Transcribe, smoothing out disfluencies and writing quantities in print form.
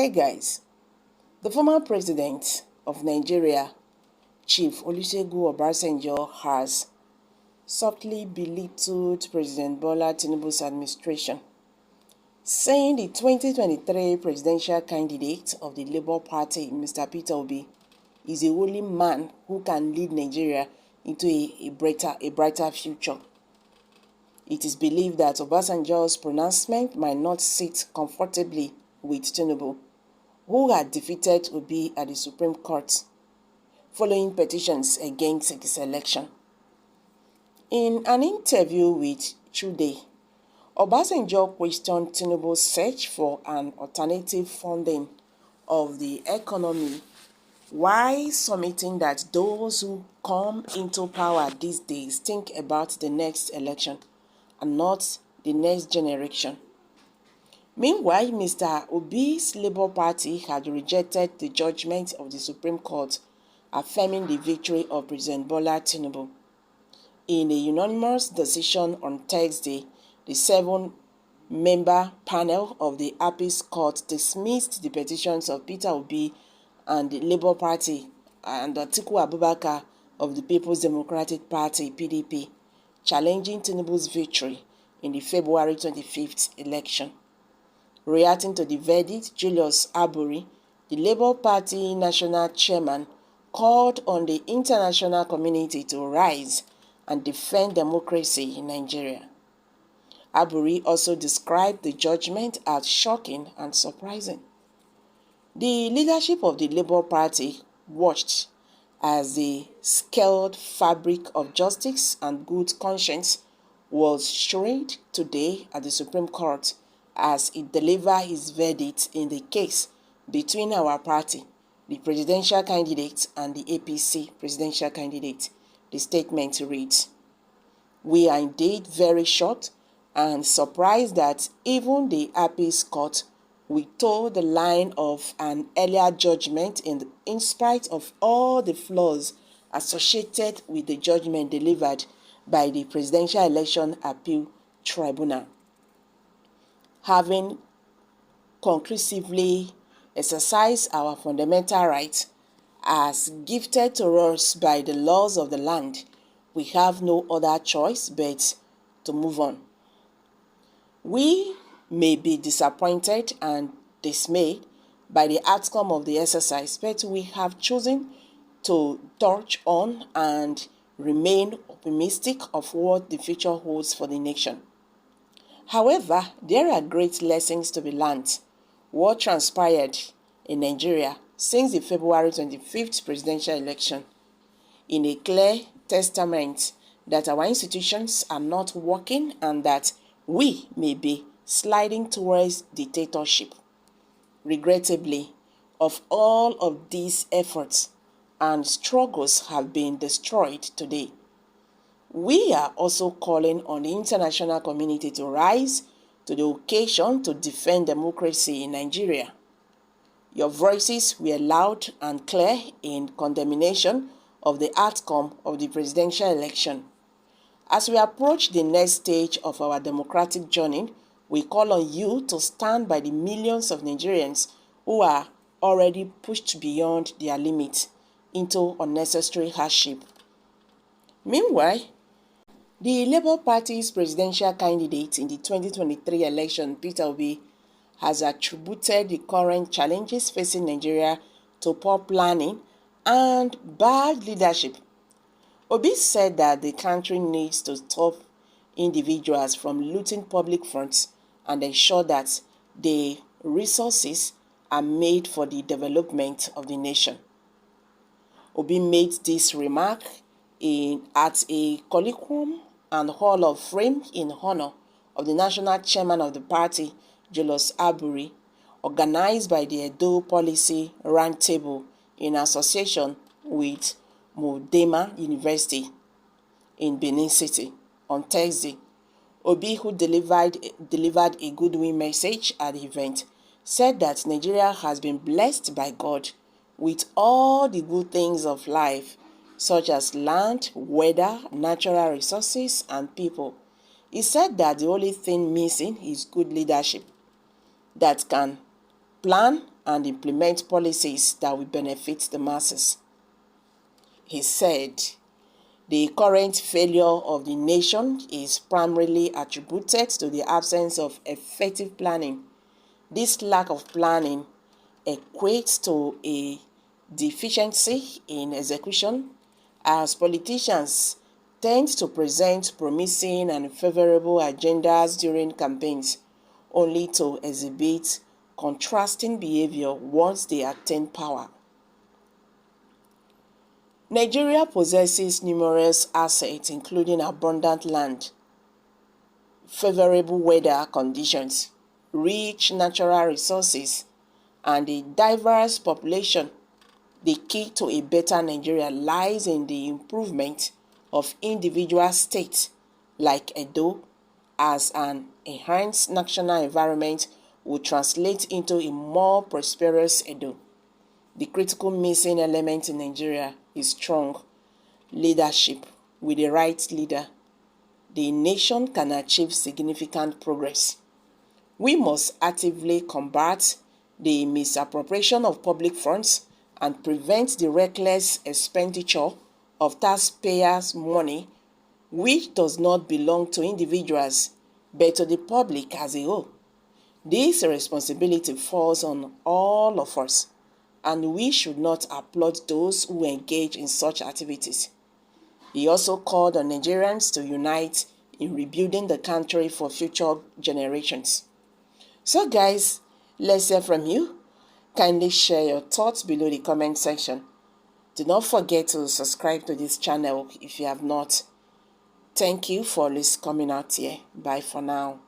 Hey guys, the former president of Nigeria, Chief Olusegun Obasanjo, has softly belittled President Bola Tinubu's administration, saying the 2023 presidential candidate of the Labour Party, Mr. Peter Obi, is the only man who can lead Nigeria into a brighter future. It is believed that Obasanjo's pronouncement might not sit comfortably with Tinubu, who had defeated Obi at the Supreme Court following petitions against his election. In an interview with Today, Obasanjo questioned Tinubu's search for an alternative funding of the economy, while submitting that those who come into power these days think about the next election and not the next generation. Meanwhile, Mr. Obi's Labour Party had rejected the judgment of the Supreme Court affirming the victory of President Bola Tinubu. In a unanimous decision on Thursday, the 7-member panel of the Appeals Court dismissed the petitions of Peter Obi and the Labour Party and Atiku Abubakar of the People's Democratic Party (PDP), challenging Tinubu's victory in the February 25th election. Reacting to the verdict, Julius Aburi, the Labour Party national chairman, called on the international community to rise and defend democracy in Nigeria. Aburi also described the judgment as shocking and surprising. The leadership of the Labour Party watched as the scaled fabric of justice and good conscience was shredded today at the Supreme Court as it delivered its verdict in the case between our party, the presidential candidate, and the APC presidential candidate. The statement reads, "We are indeed very shocked and surprised that even the Appeals Court withheld the line of an earlier judgment in spite of all the flaws associated with the judgment delivered by the Presidential Election Appeal Tribunal. Having conclusively exercised our fundamental rights as gifted to us by the laws of the land, we have no other choice but to move on. We may be disappointed and dismayed by the outcome of the exercise, but we have chosen to touch on and remain optimistic of what the future holds for the nation. However, there are great lessons to be learned. What transpired in Nigeria since the February 25th presidential election in a clear testament that our institutions are not working and that we may be sliding towards dictatorship. Regrettably, of all of these efforts and struggles have been destroyed today. We are also calling on the international community to rise to the occasion to defend democracy in Nigeria. Your voices were loud and clear in condemnation of the outcome of the presidential election. As we approach the next stage of our democratic journey, we call on you to stand by the millions of Nigerians who are already pushed beyond their limits into unnecessary hardship. Meanwhile, the Labour Party's presidential candidate in the 2023 election, Peter Obi, has attributed the current challenges facing Nigeria to poor planning and bad leadership. Obi said that the country needs to stop individuals from looting public funds and ensure that the resources are made for the development of the nation. Obi made this remark at a colloquium and Hall of Fame in honor of the national chairman of the party, Julius Aburi, organized by the Edo Policy Roundtable in association with Modema University in Benin City on Thursday. Obi, who delivered a goodwill message at the event, said that Nigeria has been blessed by God with all the good things of life, such as land, weather, natural resources, and people. He said that the only thing missing is good leadership that can plan and implement policies that will benefit the masses. He said, the current failure of the nation is primarily attributed to the absence of effective planning. This lack of planning equates to a deficiency in execution, as politicians tend to present promising and favorable agendas during campaigns, only to exhibit contrasting behavior once they attain power. Nigeria possesses numerous assets, including abundant land, favorable weather conditions, rich natural resources, and a diverse population. The key to a better Nigeria lies in the improvement of individual states like Edo, as an enhanced national environment will translate into a more prosperous Edo. The critical missing element in Nigeria is strong leadership. With the right leader, the nation can achieve significant progress. We must actively combat the misappropriation of public funds and prevent the reckless expenditure of taxpayers' money, which does not belong to individuals but to the public as a whole. This responsibility falls on all of us, and we should not applaud those who engage in such activities. He also called on Nigerians to unite in rebuilding the country for future generations. So guys, let's hear from you. Kindly share your thoughts below the comment section. Do not forget to subscribe to this channel if you have not. Thank you for always coming out here. Bye for now.